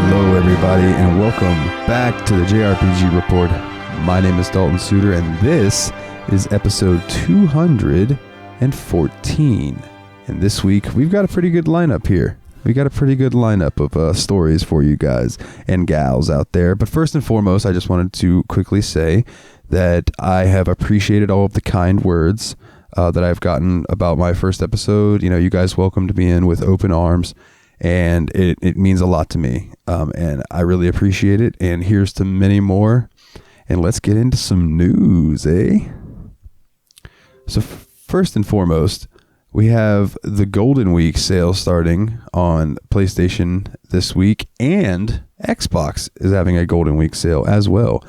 Hello, everybody, and welcome back to the JRPG Report. My name is Dalton Suter, and this is episode 214. And this week, we've got a pretty good lineup here. We got a pretty good lineup of stories for you guys and gals out there. But first and foremost, I just wanted to quickly say that I have appreciated all of the kind words that I've gotten about my first episode. You know, you guys welcomed me in with open arms. And it means a lot to me, and I really appreciate it. And here's to many more. And let's get into some news, eh? So first and foremost, we have the Golden Week sale starting on PlayStation this week, and Xbox is having a Golden Week sale as well.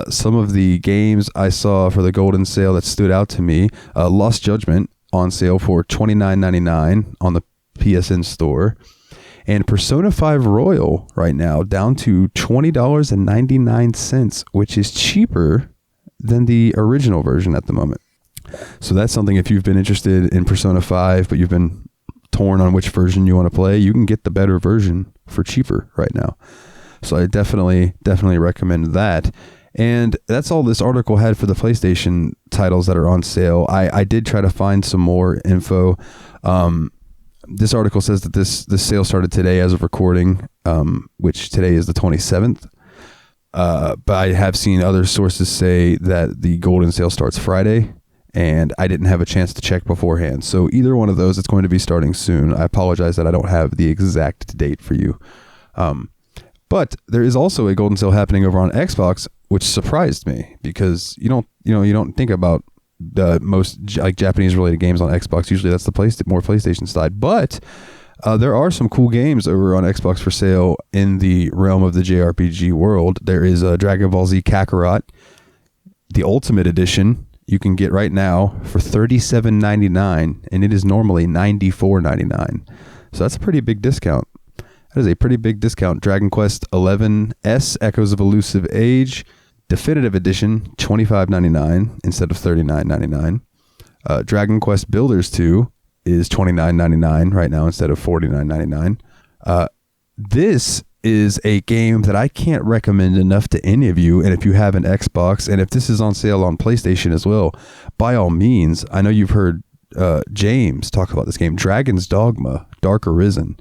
Some of the games I saw for the Golden sale that stood out to me, Lost Judgment on sale for $29.99 on the PSN store, and Persona 5 Royal right now down to $20.99, which is cheaper than the original version at the moment. So that's something, if you've been interested in Persona 5 but you've been torn on which version you want to play, you can get the better version for cheaper right now. So I definitely recommend that. And that's all this article had for the PlayStation titles that are on sale. I did try to find some more info. This article says that this sale started today as of recording, which today is the 27th. But I have seen other sources say that the Golden sale starts Friday, and I didn't have a chance to check beforehand. So either one of those, it's going to be starting soon. I apologize that I don't have the exact date for you. But there is also a Golden sale happening over on Xbox, which surprised me because you don't think about the most like Japanese related games on Xbox. Usually that's the more PlayStation side, but there are some cool games over on Xbox for sale in the realm of the JRPG world. There is Dragon Ball Z Kakarot, the Ultimate Edition. You can get right now for $37.99, and it is normally $94.99. So that's a pretty big discount. That is a pretty big discount. Dragon Quest XI-S Echoes of Elusive Age Definitive Edition, $25.99 instead of $39.99. Dragon Quest Builders 2 is $29.99 right now instead of $49.99. This is a game that I can't recommend enough to any of you. And if you have an Xbox, and if this is on sale on PlayStation as well, by all means, I know you've heard James talk about this game, Dragon's Dogma, Dark Arisen,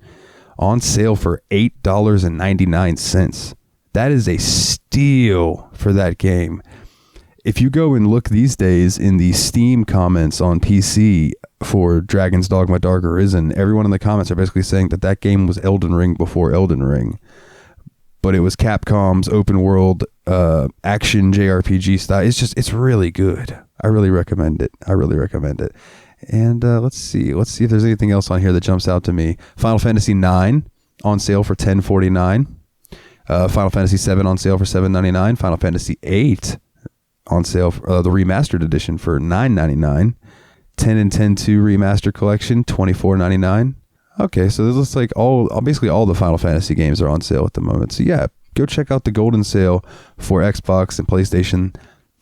on sale for $8.99. That is a steal for that game. If you go and look these days in the Steam comments on PC for Dragon's Dogma Dark Arisen, everyone in the comments are basically saying that game was Elden Ring before Elden Ring. But it was Capcom's open world action JRPG style. It's really good. I really recommend it. And let's see if there's anything else on here that jumps out to me. Final Fantasy IX on sale for $10.49. Final Fantasy VII on sale for $7.99. Final Fantasy VIII on sale for the remastered edition for $9.99. 10 and 10-2 remaster collection, $24.99. Okay, so this looks like basically all the Final Fantasy games are on sale at the moment. So yeah, go check out the Golden sale for Xbox and PlayStation,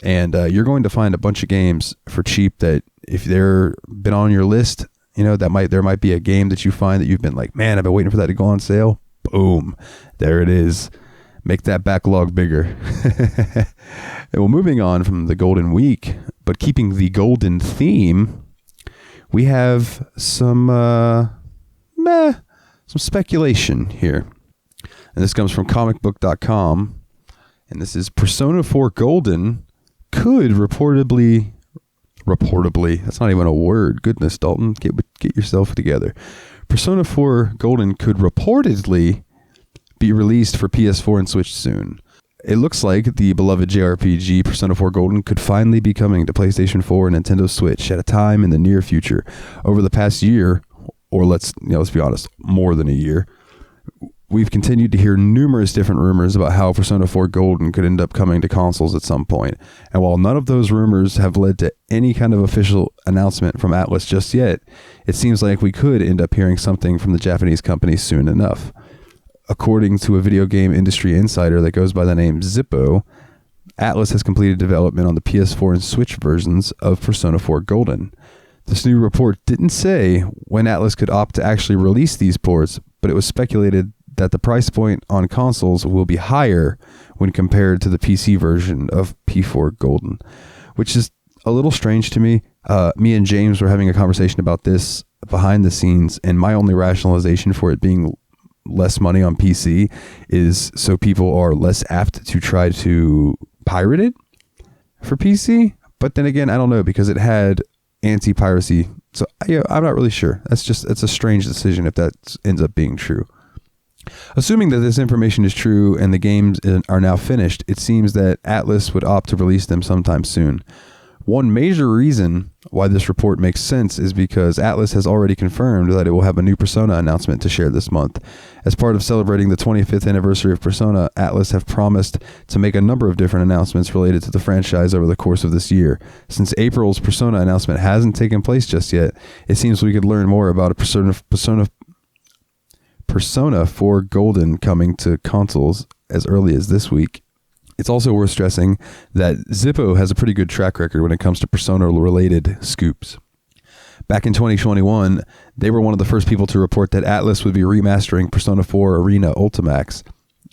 and you're going to find a bunch of games for cheap that if they're been on your list, you know, there might be a game that you find that you've been like, man, I've been waiting for that to go on sale. Boom, there it is. Make that backlog bigger. Well, moving on from the Golden Week, but keeping the Golden theme, we have some speculation here. And this comes from comicbook.com. And this is Persona 4 Golden could reportedly, that's not even a word. Goodness, Dalton, get yourself together. Persona 4 Golden could reportedly be released for PS4 and Switch soon. It looks like the beloved JRPG Persona 4 Golden could finally be coming to PlayStation 4 and Nintendo Switch at a time in the near future. Over the past year, or let's be honest, more than a year, we've continued to hear numerous different rumors about how Persona 4 Golden could end up coming to consoles at some point. And while none of those rumors have led to any kind of official announcement from Atlus just yet, it seems like we could end up hearing something from the Japanese company soon enough. According to a video game industry insider that goes by the name Zippo, Atlus has completed development on the PS4 and Switch versions of Persona 4 Golden. This new report didn't say when Atlus could opt to actually release these ports, but it was speculated that the price point on consoles will be higher when compared to the PC version of P4 Golden, which is a little strange to me. Me and James were having a conversation about this behind the scenes, and my only rationalization for it being less money on PC is so people are less apt to try to pirate it for PC. But then again, I don't know, because it had anti-piracy. So I'm not really sure. It's a strange decision if that ends up being true. Assuming that this information is true and the games are now finished, it seems that Atlus would opt to release them sometime soon. One major reason why this report makes sense is because Atlus has already confirmed that it will have a new Persona announcement to share this month. As part of celebrating the 25th anniversary of Persona, Atlus have promised to make a number of different announcements related to the franchise over the course of this year. Since April's Persona announcement hasn't taken place just yet, it seems we could learn more about a Persona 4 Golden coming to consoles as early as this week. It's also worth stressing that Zippo has a pretty good track record when it comes to Persona-related scoops. Back in 2021, they were one of the first people to report that Atlus would be remastering Persona 4 Arena Ultimax,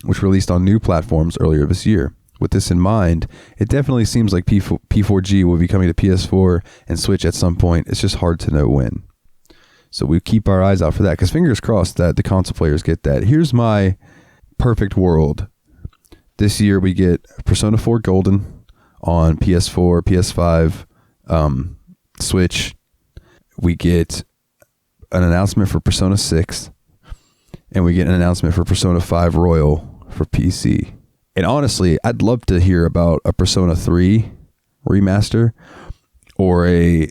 which released on new platforms earlier this year. With this in mind, it definitely seems like P4G will be coming to PS4 and Switch at some point. It's just hard to know when. So we keep our eyes out for that, because fingers crossed that the console players get that. Here's my perfect world. This year we get Persona 4 Golden on PS4, PS5, Switch. We get an announcement for Persona 6, and we get an announcement for Persona 5 Royal for PC. And honestly, I'd love to hear about a Persona 3 remaster or a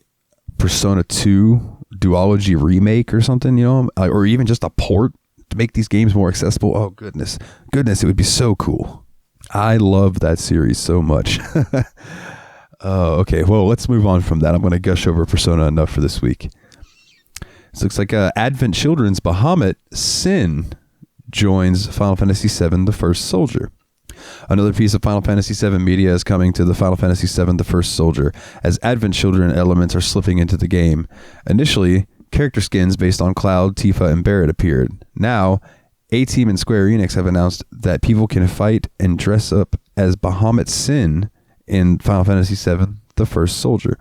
Persona 2 duology remake or something, or even just a port to make these games more accessible. Oh, goodness, it would be so cool. I love that series so much. Okay, well, let's move on from that. I'm going to gush over Persona enough for this week. This looks like Advent Children's Bahamut Sin joins Final Fantasy VII The First Soldier. Another piece of Final Fantasy VII media is coming to the Final Fantasy VII The First Soldier, as Advent Children elements are slipping into the game. Initially, character skins based on Cloud, Tifa, and Barret appeared. Now, A-Team and Square Enix have announced that people can fight and dress up as Bahamut Sin in Final Fantasy VII The First Soldier.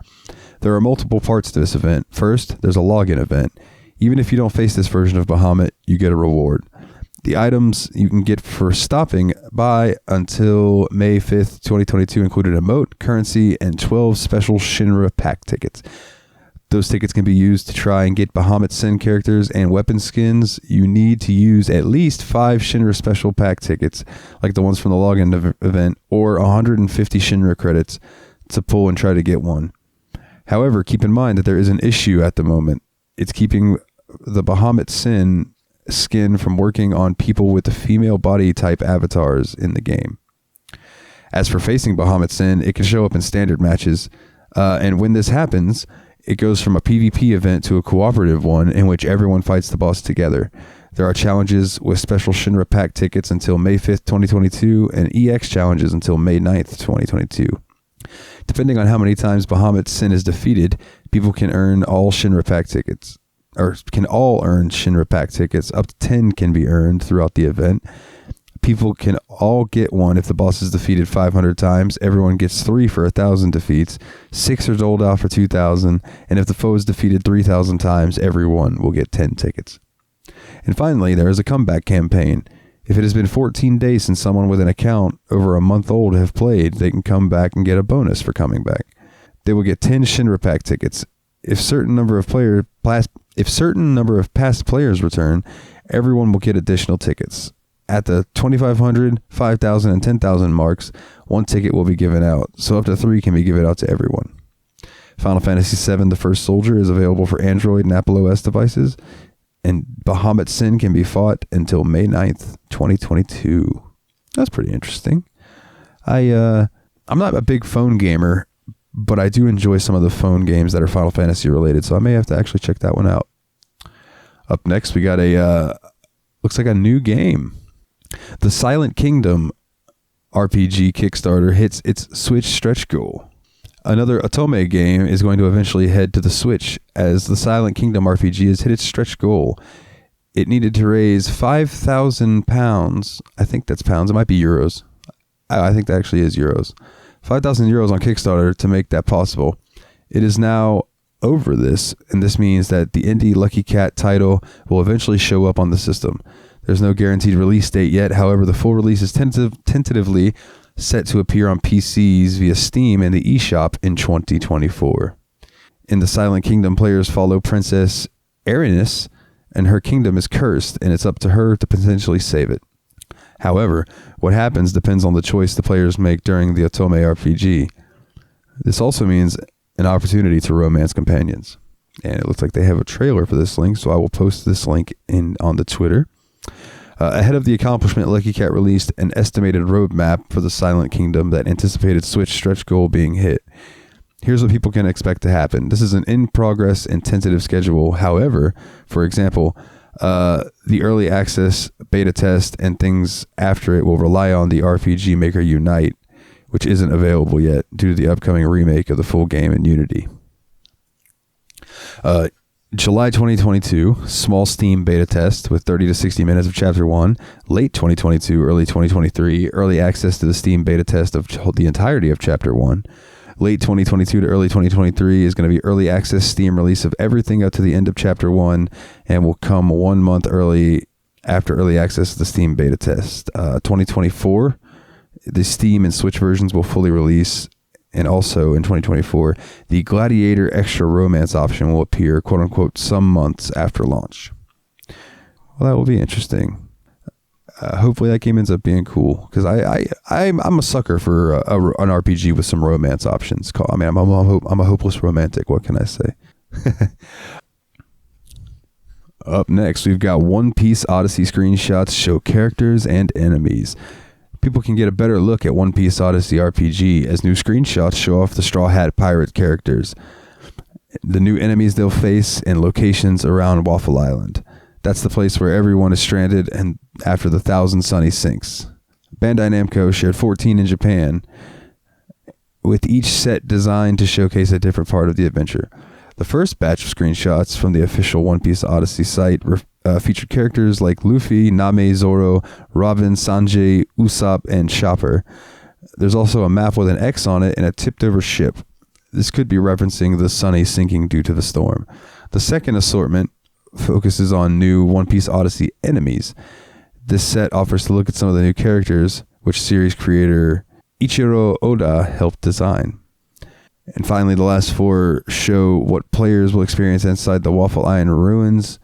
There are multiple parts to this event. First, there's a login event. Even if you don't face this version of Bahamut, you get a reward. The items you can get for stopping by until May 5th, 2022 included emote, currency, and 12 special Shinra pack tickets. Those tickets can be used to try and get Bahamut Sin characters and weapon skins. You need to use at least 5 Shinra special pack tickets, like the ones from the login event, or 150 Shinra credits to pull and try to get one. However, keep in mind that there is an issue at the moment. It's keeping the Bahamut Sin skin from working on people with the female body type avatars in the game. As for facing Bahamut Sin, it can show up in standard matches, and when this happens, it goes from a PvP event to a cooperative one in which everyone fights the boss together. There are challenges with special Shinra pack tickets until May 5th, 2022, and EX challenges until May 9th, 2022. Depending on how many times Bahamut Sin is defeated, people can earn all Shinra pack tickets, or can all earn Shinra pack tickets. Up to 10 can be earned throughout the event. People can all get one if the boss is defeated 500 times. Everyone gets 3 for 1,000 defeats. 6 are doled out for 2,000. And if the foe is defeated 3,000 times, everyone will get 10 tickets. And finally, there is a comeback campaign. If it has been 14 days since someone with an account over a month old have played, they can come back and get a bonus for coming back. They will get 10 Shinra pack tickets. If certain number of past players return, everyone will get additional tickets. At the 2,500, 5,000, and 10,000 marks, 1 ticket will be given out, so up to 3 can be given out to everyone. Final Fantasy VII The First Soldier is available for Android and Apple OS devices, and Bahamut Sin can be fought until May 9th, 2022. That's pretty interesting. I'm not a big phone gamer, but I do enjoy some of the phone games that are Final Fantasy related, so I may have to actually check that one out. Up next, we got looks like a new game. The Silent Kingdom RPG Kickstarter hits its Switch stretch goal. Another Otome game is going to eventually head to the Switch, as the Silent Kingdom RPG has hit its stretch goal. it needed to raise £5,000. I think that's pounds. It might be euros. I think that actually is euros. 5,000 euros on Kickstarter to make that possible. It is now over this, and this means that the indie Lucky Cat title will eventually show up on the system. There's no guaranteed release date yet. However, the full release is tentatively set to appear on PCs via Steam and the eShop in 2024. In the Silent Kingdom, players follow Princess Erinys, and her kingdom is cursed, and it's up to her to potentially save it. However, what happens depends on the choice the players make during the Otome RPG. This also means an opportunity to romance companions. And it looks like they have a trailer for this link, so I will post this link on the Twitter. Ahead of the accomplishment, Lucky Cat released an estimated roadmap for the Silent Kingdom that anticipated Switch stretch goal being hit. Here's what people can expect to happen. This is an in-progress and tentative schedule. However, for example, the early access beta test and things after it will rely on the RPG Maker Unite, which isn't available yet due to the upcoming remake of the full game in Unity. July 2022, small Steam beta test with 30 to 60 minutes of Chapter 1. Late 2022, early 2023, early access to the Steam beta test of the entirety of Chapter 1. Late 2022 to early 2023 is going to be early access Steam release of everything up to the end of Chapter 1 and will come 1 month early after early access to the Steam beta test. 2024, the Steam and Switch versions will fully release. And also in 2024, the Gladiator Extra Romance option will appear, quote unquote, some months after launch. Well, that will be interesting. Hopefully that game ends up being cool, because I'm a sucker for an RPG with some romance options. I mean, I'm a hopeless romantic. What can I say? Up next, we've got One Piece Odyssey screenshots show characters and enemies. People can get a better look at One Piece Odyssey RPG as new screenshots show off the Straw Hat Pirate characters, the new enemies they'll face, and locations around Waffle Island. That's the place where everyone is stranded and after the Thousand Sunny sinks. Bandai Namco shared 14 in Japan, with each set designed to showcase a different part of the adventure. The first batch of screenshots from the official One Piece Odyssey site featured characters like Luffy, Nami, Zoro, Robin, Sanjay, Usopp, and Chopper. There's also a map with an X on it and a tipped-over ship. This could be referencing the Sunny sinking due to the storm. The second assortment focuses on new One Piece Odyssey enemies. This set offers to look at some of the new characters, which series creator Ichiro Oda helped design. And finally, the last four show what players will experience inside the Waffle Island ruins.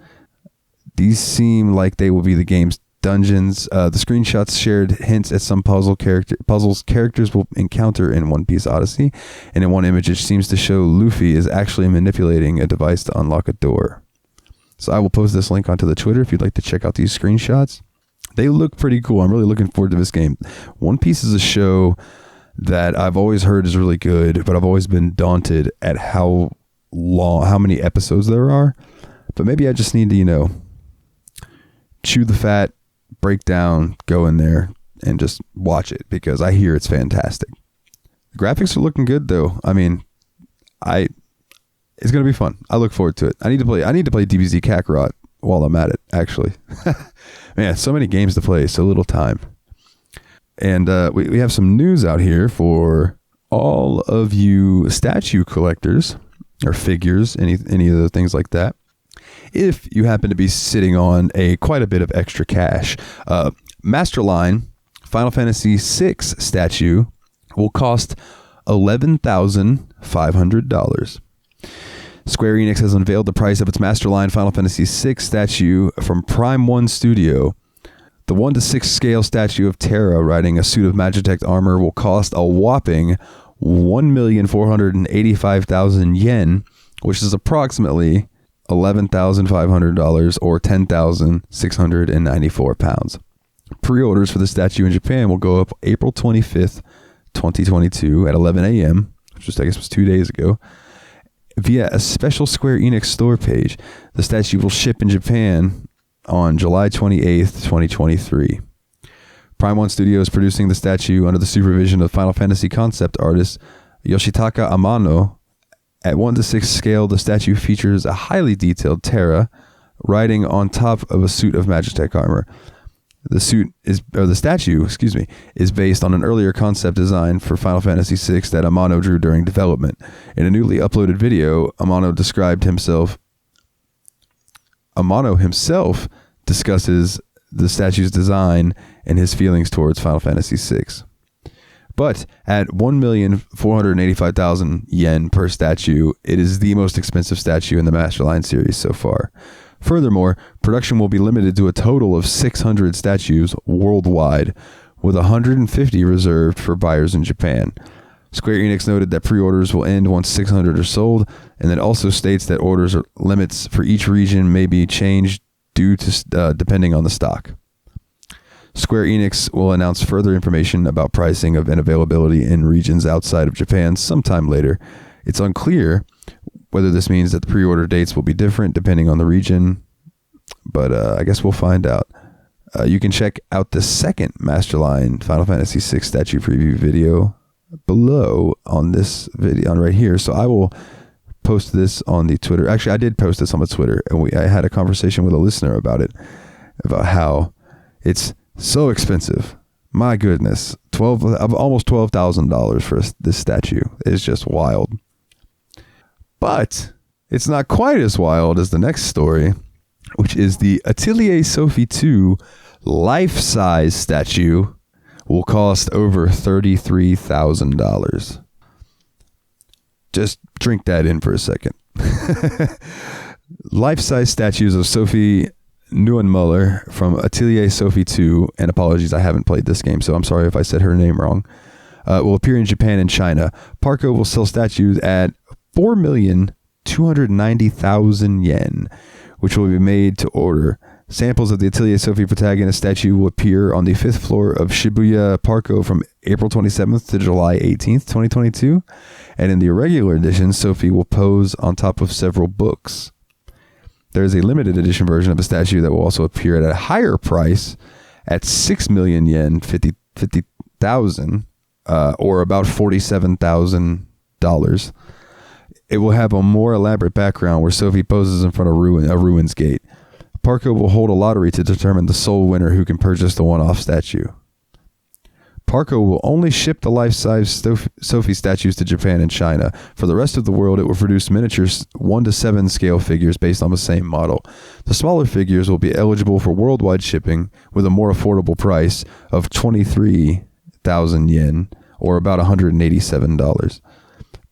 These seem like they will be the game's dungeons. The screenshots shared hints at some puzzles characters will encounter in One Piece Odyssey. And in one image, it seems to show Luffy is actually manipulating a device to unlock a door. So I will post this link onto the Twitter if you'd like to check out these screenshots. They look pretty cool. I'm really looking forward to this game. One Piece is a show that I've always heard is really good, but I've always been daunted at how many episodes there are. But maybe I just need to, chew the fat, break down, go in there, and just watch it, because I hear it's fantastic. The graphics are looking good, though. I mean, it's going to be fun. I look forward to it. I need to play DBZ Kakarot while I'm at it, actually. Man, so many games to play, so little time. And we have some news out here for all of you statue collectors or figures, any of the things like that. If you happen to be sitting on quite a bit of extra cash, Masterline Final Fantasy VI statue will cost $11,500. Square Enix has unveiled the price of its Masterline Final Fantasy VI statue from Prime 1 Studio. The 1:6 scale statue of Terra riding a suit of Magitech armor will cost a whopping 1,485,000 yen, which is approximately $11,500 or 10,694 pounds. Pre-orders for the statue in Japan will go up April 25th, 2022 at 11 a.m., which I guess was 2 days ago, via a special Square Enix store page. The statue will ship in Japan on July 28th, 2023. Prime 1 Studio is producing the statue under the supervision of Final Fantasy concept artist Yoshitaka Amano. At 1:6 scale, the statue features a highly detailed Terra riding on top of a suit of Magitech armor. The statue, is based on an earlier concept design for Final Fantasy VI that Amano drew during development. In a newly uploaded video, Amano himself discusses the statue's design and his feelings towards Final Fantasy VI. But at 1,485,000 yen per statue, it is the most expensive statue in the Masterline series so far. Furthermore, production will be limited to a total of 600 statues worldwide, with 150 reserved for buyers in Japan. Square Enix noted that pre-orders will end once 600 are sold, and it also states that orders or limits for each region may be changed due to depending on the stock. Square Enix will announce further information about pricing and availability in regions outside of Japan sometime later. It's unclear whether this means that the pre-order dates will be different depending on the region, but I guess we'll find out. You can check out the second Masterline Final Fantasy VI statue preview video below on this video, on right here. So I will post this on the Twitter. Actually, I did post this on the Twitter, and I had a conversation with a listener about it, about how it's so expensive. My goodness, almost $12,000 for this statue is just wild. But it's not quite as wild as the next story, which is the Atelier Sophie 2 life-size statue will cost over $33,000. Just drink that in for a second. Life-size statues of Sophie Neuenmuller from Atelier Sophie 2, and apologies, I haven't played this game, so I'm sorry if I said her name wrong, will appear in Japan and China. Parco will sell statues at 4,290,000 yen, which will be made to order. Samples of the Atelier Sophie protagonist statue will appear on the 5th floor of Shibuya Parco from April 27th to July 18th, 2022. And in the irregular edition, Sophie will pose on top of several books. There is a limited edition version of the statue that will also appear at a higher price at 6 million yen, 50,000, or about $47,000. It will have a more elaborate background where Sophie poses in front of a ruins gate. Parco will hold a lottery to determine the sole winner who can purchase the one-off statue. Parco will only ship the life-size Sophie statues to Japan and China. For the rest of the world, it will produce miniature 1:7 scale figures based on the same model. The smaller figures will be eligible for worldwide shipping with a more affordable price of 23,000 yen, or about $187.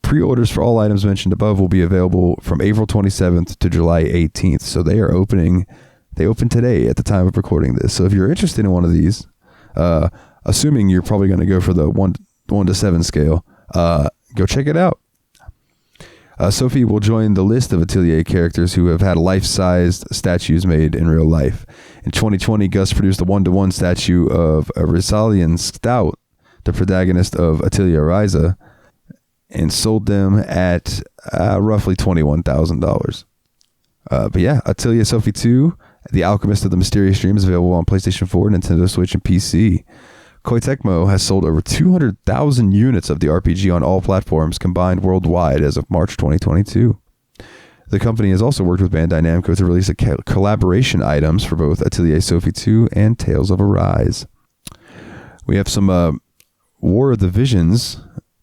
Pre-orders for all items mentioned above will be available from April 27th to July 18th. So they are opening. They open today at the time of recording this. So if you're interested in one of these, assuming you're probably going to go for the 1:7 scale, go check it out. Sophie will join the list of Atelier characters who have had life-sized statues made in real life. In 2020, Gus produced a 1:1 statue of Rizalian Stout, the protagonist of Atelier Ryza, and sold them at roughly $21,000. But yeah, Atelier Sophie 2, The Alchemist of the Mysterious Dream, is available on PlayStation 4, Nintendo Switch, and PC. Koei Tecmo has sold over 200,000 units of the RPG on all platforms combined worldwide as of March 2022. The company has also worked with Bandai Namco to release collaboration items for both Atelier Sophie 2 and Tales of Arise. We have some War of the Visions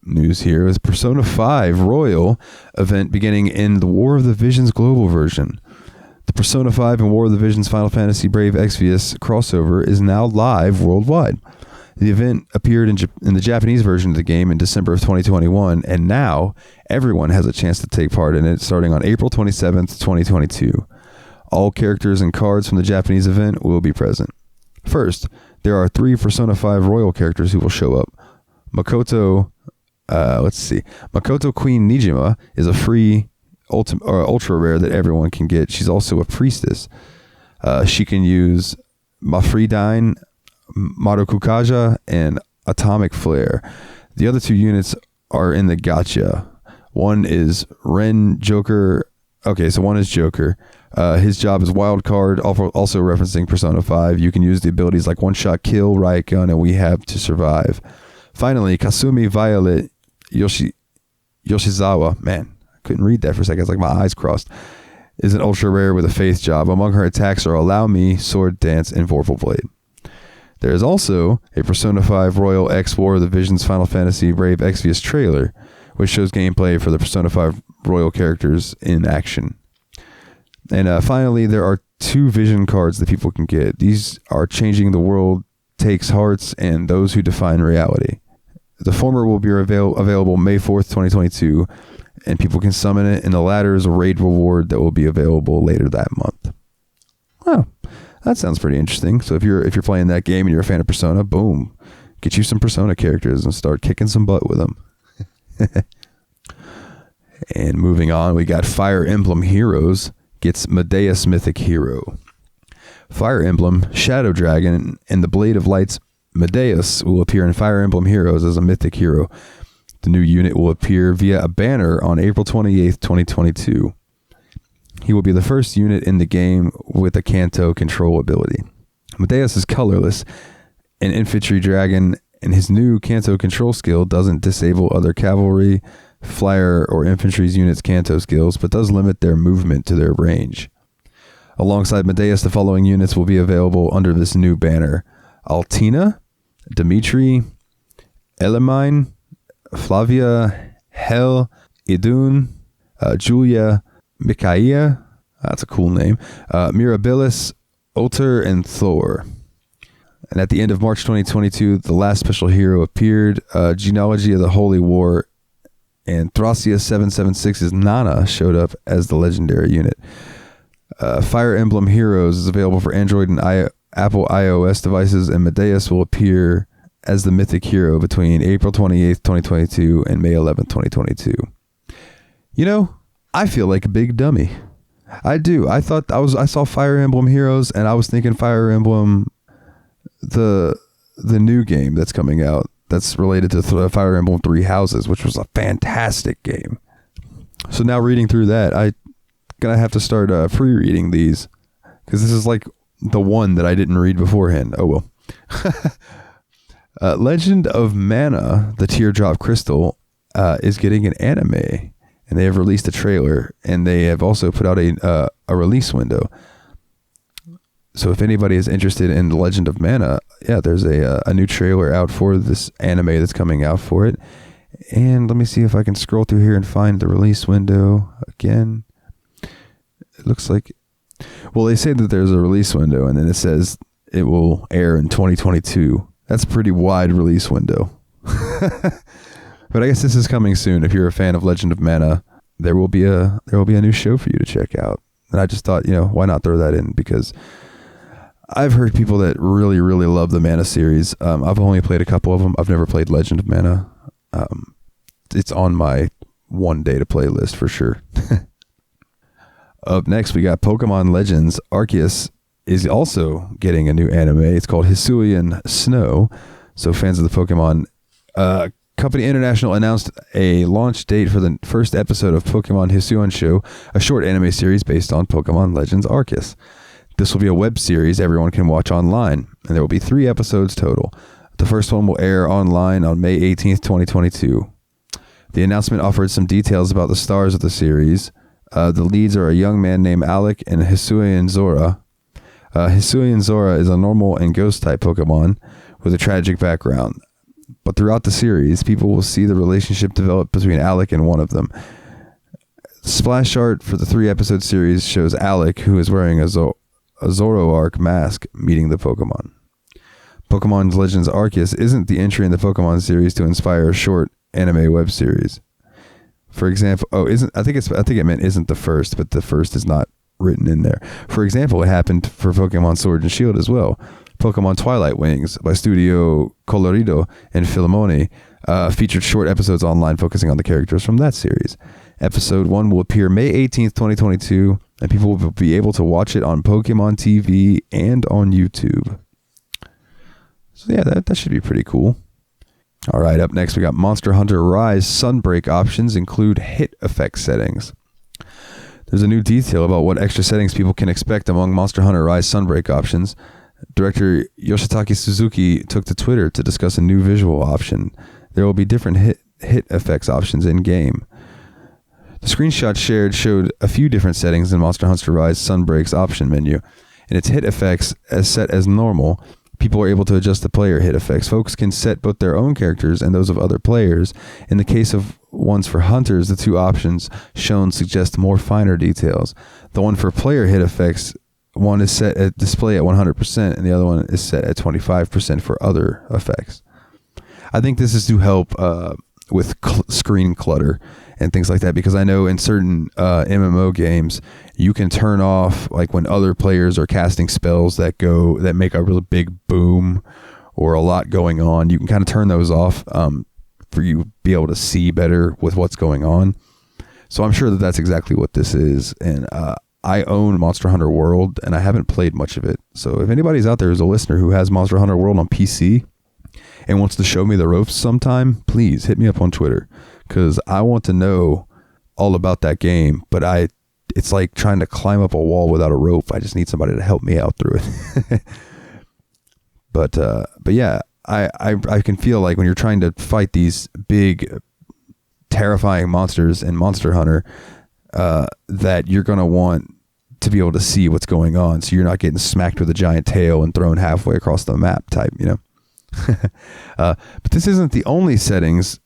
news here is Persona 5 Royal event beginning in the War of the Visions global version. The Persona 5 and War of the Visions Final Fantasy Brave Exvius crossover is now live worldwide. The event appeared in the Japanese version of the game in December of 2021, and now everyone has a chance to take part in it starting on April 27th, 2022. All characters and cards from the Japanese event will be present. First, there are 3 Persona 5 Royal characters who will show up. Makoto Queen Nijima is a free ultra rare that everyone can get. She's also a priestess. She can use Mafridine, Madokukaja, and Atomic Flare. The other 2 units are in the gacha. One is Ren Joker. Okay, so one is Joker. His job is wild card, also referencing Persona 5. You can use the abilities like one-shot kill, riot gun, and we have to survive. Finally, Kasumi Violet Yoshizawa. Man, I couldn't read that for a second. It's like my eyes crossed. is an ultra rare with a faith job. Among her attacks are Allow Me, Sword Dance, and Vorpal Blade. There is also a Persona 5 Royal X War of the Visions Final Fantasy Brave Exvius trailer, which shows gameplay for the Persona 5 Royal characters in action. And finally, there are 2 vision cards that people can get. These are Changing the World, Takes Hearts, and Those Who Define Reality. The former will be available May 4th, 2022, and people can summon it, and the latter is a raid reward that will be available later that month. Oh, that sounds pretty interesting. So if you're playing that game and you're a fan of Persona, boom, get you some Persona characters and start kicking some butt with them. And moving on, we got Fire Emblem Heroes gets Medeus Mythic Hero. Fire Emblem, Shadow Dragon, and the Blade of Light's Medeus will appear in Fire Emblem Heroes as a mythic hero. The new unit will appear via a banner on April 28th, 2022. He will be the first unit in the game with a Kanto control ability. Medeus is colorless, an infantry dragon, and his new Kanto control skill doesn't disable other cavalry, flyer, or infantry's units' Kanto skills, but does limit their movement to their range. Alongside Medeus, the following units will be available under this new banner: Altina, Dimitri, Elamine, Flavia, Hel, Idun, Julia, Mikaia, that's a cool name, Mirabilis, Ulter, and Thor. And at the end of March 2022, the last special hero appeared, Genealogy of the Holy War, and Thracia 776's Nana showed up as the legendary unit. Fire Emblem Heroes is available for Android and Apple iOS devices, and Medeus will appear as the mythic hero between April 28th, 2022 and May 11th, 2022. You know, I feel like a big dummy. I do. I saw Fire Emblem Heroes and I was thinking Fire Emblem, the new game that's coming out that's related to Fire Emblem Three Houses, which was a fantastic game. So now reading through that, I'm gonna have to start pre-reading these, because this is like the one that I didn't read beforehand. Oh well. Legend of Mana, the Teardrop Crystal, is getting an anime, and they have released a trailer, and they have also put out a release window. So if anybody is interested in The Legend of Mana, yeah, there's a new trailer out for this anime that's coming out for it. And let me see if I can scroll through here and find the release window again. It looks like, well, they say that there's a release window, and then it says it will air in 2022. That's a pretty wide release window. But I guess this is coming soon. If you're a fan of Legend of Mana, there will be a new show for you to check out. And I just thought, why not throw that in? Because I've heard people that really, really love the Mana series. I've only played a couple of them. I've never played Legend of Mana. It's on my one day to play list for sure. Up next, we got Pokemon Legends. Arceus is also getting a new anime. It's called Hisuian Snow. So fans of the Pokemon, Company International announced a launch date for the first episode of Pokemon Hisuian Show, a short anime series based on Pokemon Legends Arceus. This will be a web series everyone can watch online, and there will be 3 episodes total. The first one will air online on May 18th, 2022. The announcement offered some details about the stars of the series. The leads are a young man named Alec and Hisuian Zora. Hisuian Zora is a normal and ghost-type Pokemon with a tragic background. But throughout the series, people will see the relationship develop between Alec and one of them. Splash art for the 3-episode series shows Alec, who is wearing a Zoroark mask, meeting the Pokemon. Pokemon Legends Arceus isn't the entry in the Pokemon series to inspire a short anime web series. For example, I think it meant isn't the first, but the first is not written in there. For example, it happened for Pokemon Sword and Shield as well. Pokemon Twilight Wings by Studio Colorido and Philomone featured short episodes online focusing on the characters from that series. Episode 1 will appear May 18th, 2022, and people will be able to watch it on Pokemon TV and on YouTube. So yeah, that should be pretty cool. All right, up next we got Monster Hunter Rise Sunbreak options include hit effect settings. There's a new detail about what extra settings people can expect among Monster Hunter Rise Sunbreak options. Director Yoshitaka Suzuki took to Twitter to discuss a new visual option. There will be different hit effects options in game. The screenshot shared showed a few different settings in Monster Hunter Rise Sunbreak's option menu, and its hit effects as set as normal. People are able to adjust the player hit effects. Folks can set both their own characters and those of other players. In the case of ones for hunters, the two options shown suggest more finer details. The one for player hit effects, one is set at display at 100%, and the other one is set at 25% for other effects. I think this is to help with screen clutter and things like that, because I know in certain MMO games you can turn off, like when other players are casting spells that make a really big boom or a lot going on, you can kind of turn those off for you to be able to see better with what's going on. So I'm sure that that's exactly what this is. And I own Monster Hunter World and I haven't played much of it. So if anybody's out there who's a listener who has Monster Hunter World on PC and wants to show me the ropes sometime, please hit me up on Twitter, because I want to know all about that game. But it's like trying to climb up a wall without a rope. I just need somebody to help me out through it. But yeah, I can feel like when you're trying to fight these big, terrifying monsters in Monster Hunter, that you're going to want to be able to see what's going on, so you're not getting smacked with a giant tail and thrown halfway across the map type, you know. But this isn't the only settings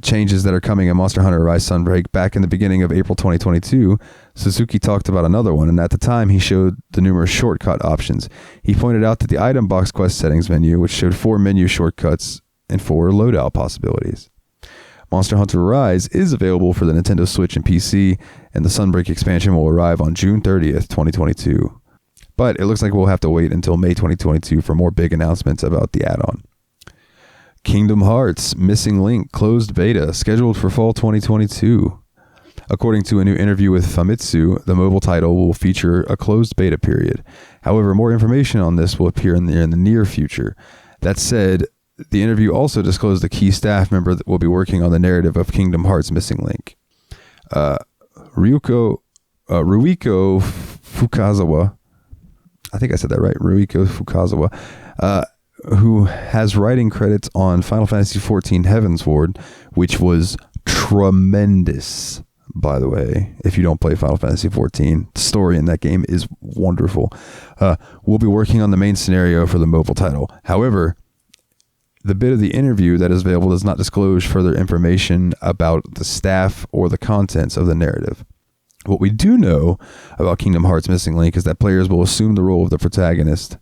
changes that are coming in Monster Hunter Rise Sunbreak. Back in the beginning of April 2022, Suzuki talked about another one, and at the time he showed the numerous shortcut options. He pointed out that the item box quest settings menu, which showed 4 menu shortcuts and 4 loadout possibilities. Monster Hunter Rise is available for the Nintendo Switch and PC, and the Sunbreak expansion will arrive on June 30th, 2022. But it looks like we'll have to wait until May 2022 for more big announcements about the add-on. Kingdom Hearts Missing Link closed beta scheduled for fall 2022. According to a new interview with Famitsu, the mobile title will feature a closed beta period. However, more information on this will appear in the near future. That said, the interview also disclosed a key staff member that will be working on the narrative of Kingdom Hearts Missing Link. Ruiko Fukazawa, I think I said that right, Ruiko Fukazawa, who has writing credits on Final Fantasy XIV Heavensward, which was tremendous, by the way. If you don't play Final Fantasy XIV, the story in that game is wonderful. We'll be working on the main scenario for the mobile title. However, the bit of the interview that is available does not disclose further information about the staff or the contents of the narrative. What we do know about Kingdom Hearts Missing Link is that players will assume the role of the protagonist.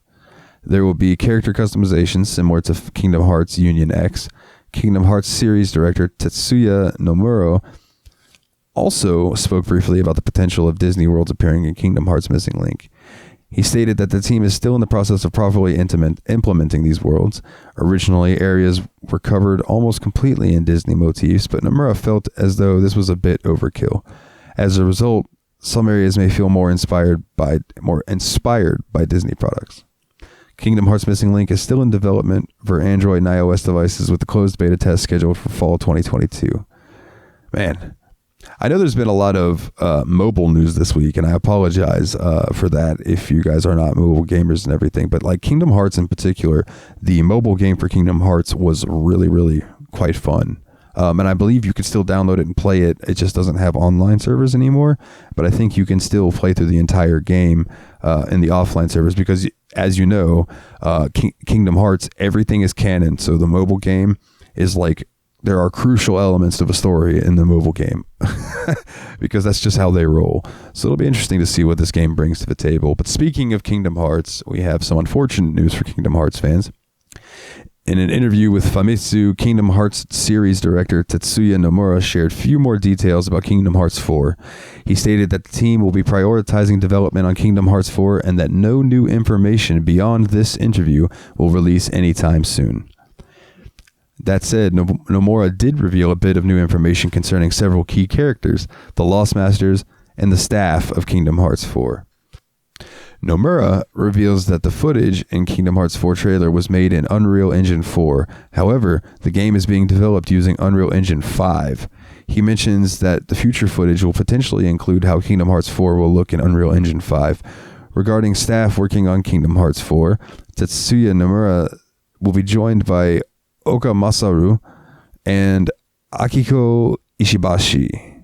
There will be character customizations similar to Kingdom Hearts Union X. Kingdom Hearts series director Tetsuya Nomura also spoke briefly about the potential of Disney Worlds appearing in Kingdom Hearts Missing Link. He stated that the team is still in the process of properly implementing these worlds. Originally, areas were covered almost completely in Disney motifs, but Nomura felt as though this was a bit overkill. As a result, some areas may feel more inspired by Disney products. Kingdom Hearts Missing Link is still in development for Android and iOS devices, with the closed beta test scheduled for fall 2022. Man, I know there's been a lot of mobile news this week, and I apologize for that if you guys are not mobile gamers and everything. But like Kingdom Hearts in particular, the mobile game for Kingdom Hearts was really, really quite fun. And I believe you could still download it and play it. It just doesn't have online servers anymore. But I think you can still play through the entire game in the offline servers, because, as you know, Kingdom Hearts, everything is canon. So the mobile game is like, there are crucial elements of a story in the mobile game because that's just how they roll. So it'll be interesting to see what this game brings to the table. But speaking of Kingdom Hearts, we have some unfortunate news for Kingdom Hearts fans. In an interview with Famitsu, Kingdom Hearts series director Tetsuya Nomura shared few more details about Kingdom Hearts 4. He stated that the team will be prioritizing development on Kingdom Hearts 4 and that no new information beyond this interview will release anytime soon. That said, Nomura did reveal a bit of new information concerning several key characters, the Lost Masters, and the staff of Kingdom Hearts 4. Nomura reveals that the footage in Kingdom Hearts 4 trailer was made in Unreal Engine 4. However, the game is being developed using Unreal Engine 5. He mentions that the future footage will potentially include how Kingdom Hearts 4 will look in Unreal Engine 5. Regarding staff working on Kingdom Hearts 4, Tetsuya Nomura will be joined by Oka Masaru and Akiko Ishibashi.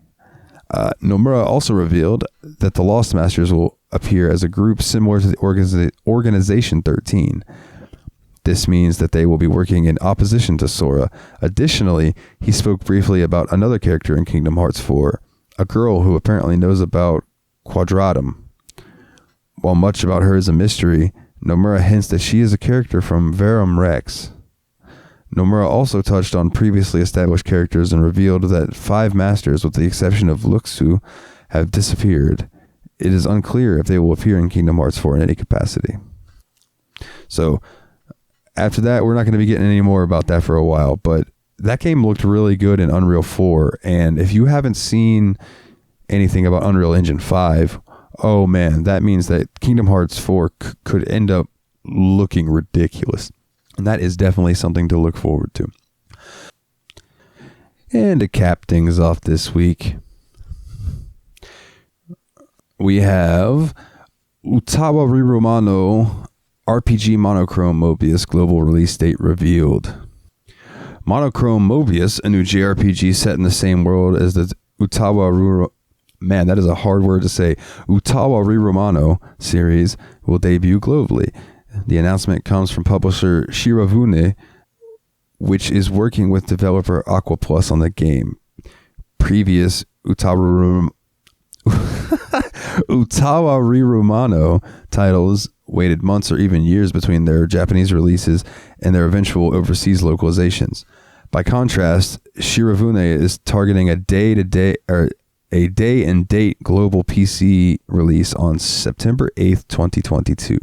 Nomura also revealed that the Lost Masters will appear as a group similar to the Organization 13. This means that they will be working in opposition to Sora. Additionally, he spoke briefly about another character in Kingdom Hearts 4, a girl who apparently knows about Quadratum. While much about her is a mystery, Nomura hints that she is a character from Verum Rex. Nomura also touched on previously established characters and revealed that 5 masters, with the exception of Luxu, have disappeared. It is unclear if they will appear in Kingdom Hearts 4 in any capacity. So, after that, we're not going to be getting any more about that for a while, but that game looked really good in Unreal 4, and if you haven't seen anything about Unreal Engine 5, oh man, that means that Kingdom Hearts 4 could end up looking ridiculous. And that is definitely something to look forward to. And to cap things off this week, we have Utawarerumono RPG Monochrome Mobius global release date revealed. Monochrome Mobius, a new JRPG set in the same world as the Utawarerumono series, will debut globally. The announcement comes from publisher Shiravune, which is working with developer Aqua Plus on the game. Previous Utawarerumono titles waited months or even years between their Japanese releases and their eventual overseas localizations. By contrast, Shiravune is targeting a day and date global PC release on September 8th, 2022.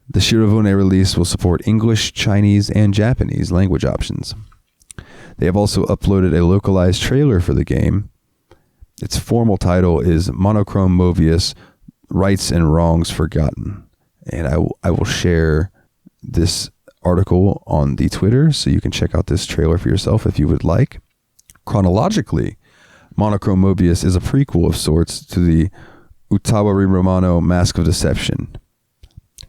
The Shiravune release will support English, Chinese, and Japanese language options. They have also uploaded a localized trailer for the game. Its formal title is Monochrome Mobius, Rights and Wrongs Forgotten. And I will share this article on the Twitter so you can check out this trailer for yourself if you would like. Chronologically, Monochrome Mobius is a prequel of sorts to the Utawarerumono Mask of Deception.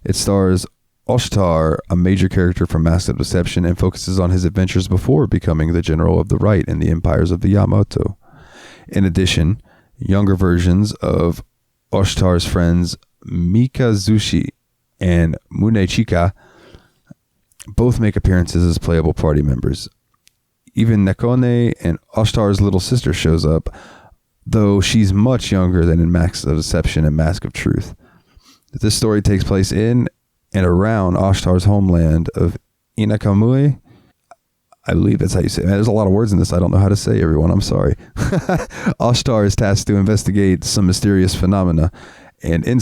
It stars Oshtar, a major character from Mask of Deception, and focuses on his adventures before becoming the General of the Right in the empires of the Yamato. In addition, younger versions of Oshtar's friends Mikazushi and Munechika both make appearances as playable party members. Even Nekone and Oshtar's little sister shows up, though she's much younger than in Mask of Deception and Mask of Truth. This story takes place in and around Oshtar's homeland of Inakamui. I believe that's how you say it. Man, there's a lot of words in this I don't know how to say, everyone. I'm sorry. Oshtar is tasked to investigate some mysterious phenomena, and in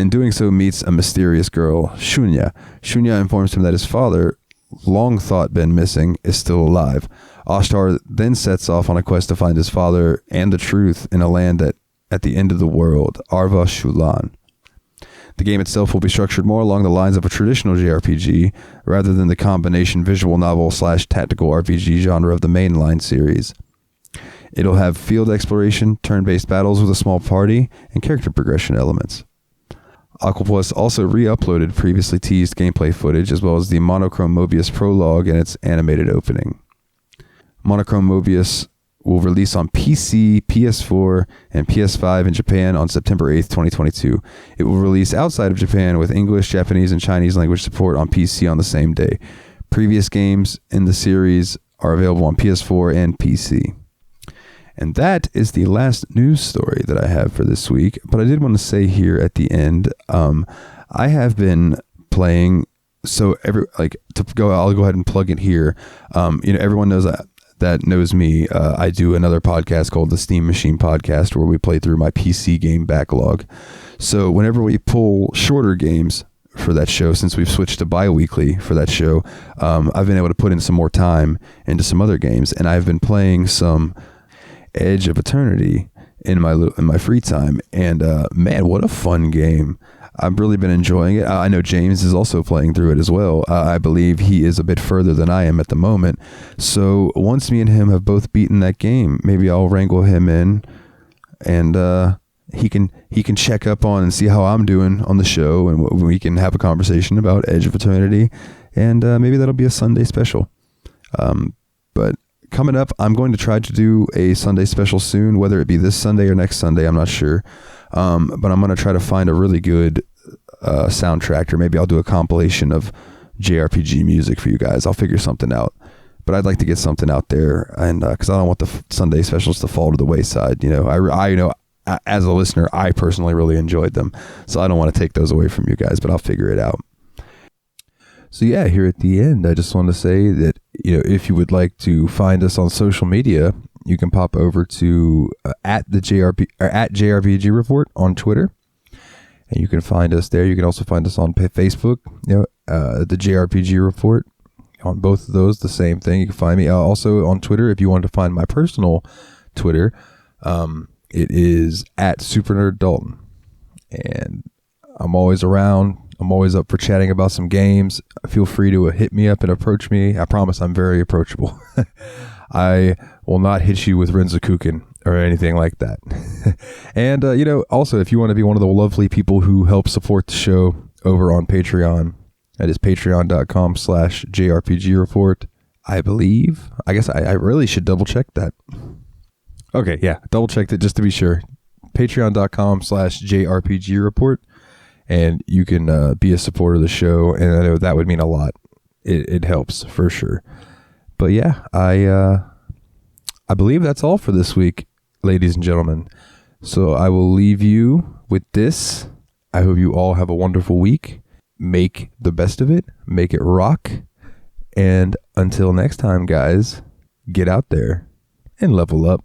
doing so meets a mysterious girl, Shunya. Shunya informs him that his father, long thought been missing, is still alive. Oshtar then sets off on a quest to find his father and the truth in a land at the end of the world, Arva Shulan. The game itself will be structured more along the lines of a traditional JRPG, rather than the combination visual novel / tactical RPG genre of the mainline series. It'll have field exploration, turn-based battles with a small party, and character progression elements. Aqua Plus also re-uploaded previously teased gameplay footage, as well as the Monochrome Mobius prologue and its animated opening. Monochrome Mobius will release on PC, PS4, and PS5 in Japan on September 8th, 2022. It will release outside of Japan with English, Japanese, and Chinese language support on PC on the same day. Previous games in the series are available on PS4 and PC. And that is the last news story that I have for this week. But I did want to say here at the end, I have been playing. So I'll go ahead and plug it here. Everyone knows that knows me. I do another podcast called the Steam Machine Podcast, where we play through my PC game backlog. So whenever we pull shorter games for that show, since we've switched to bi-weekly for that show, I've been able to put in some more time into some other games, and I've been playing some Edge of Eternity in my free time, and man, what a fun game. I've really been enjoying it. I know James is also playing through it as well. I believe he is a bit further than I am at the moment. So once me and him have both beaten that game, maybe I'll wrangle him in, and he can check up on and see how I'm doing on the show, and we can have a conversation about Edge of Eternity, and maybe that'll be a Sunday special. But coming up, I'm going to try to do a Sunday special soon, whether it be this Sunday or next Sunday. I'm not sure. But I'm going to try to find a really good soundtrack, or maybe I'll do a compilation of JRPG music for you guys. I'll figure something out. But I'd like to get something out there, and because I don't want the Sunday specials to fall to the wayside. As a listener, I personally really enjoyed them, so I don't want to take those away from you guys, but I'll figure it out. So yeah, here at the end, I just want to say that, if you would like to find us on social media, you can pop over to at JRPG Report on Twitter, and you can find us there. You can also find us on Facebook, the JRPG Report. On both of those, the same thing. You can find me also on Twitter. If you want to find my personal Twitter, it is at Super Nerd Dalton, and I'm always around. I'm always up for chatting about some games. Feel free to hit me up and approach me. I promise I'm very approachable. I will not hit you with Renzokuken or anything like that. And, also, if you want to be one of the lovely people who help support the show over on Patreon, that is patreon.com/JRPG Report. I believe. I guess I really should double check that. Okay, yeah, double checked it just to be sure. Patreon.com/JRPG Report. And you can be a supporter of the show, and I know that would mean a lot. It helps for sure. But yeah, I believe that's all for this week, ladies and gentlemen. So I will leave you with this. I hope you all have a wonderful week. Make the best of it. Make it rock. And until next time, guys, get out there and level up.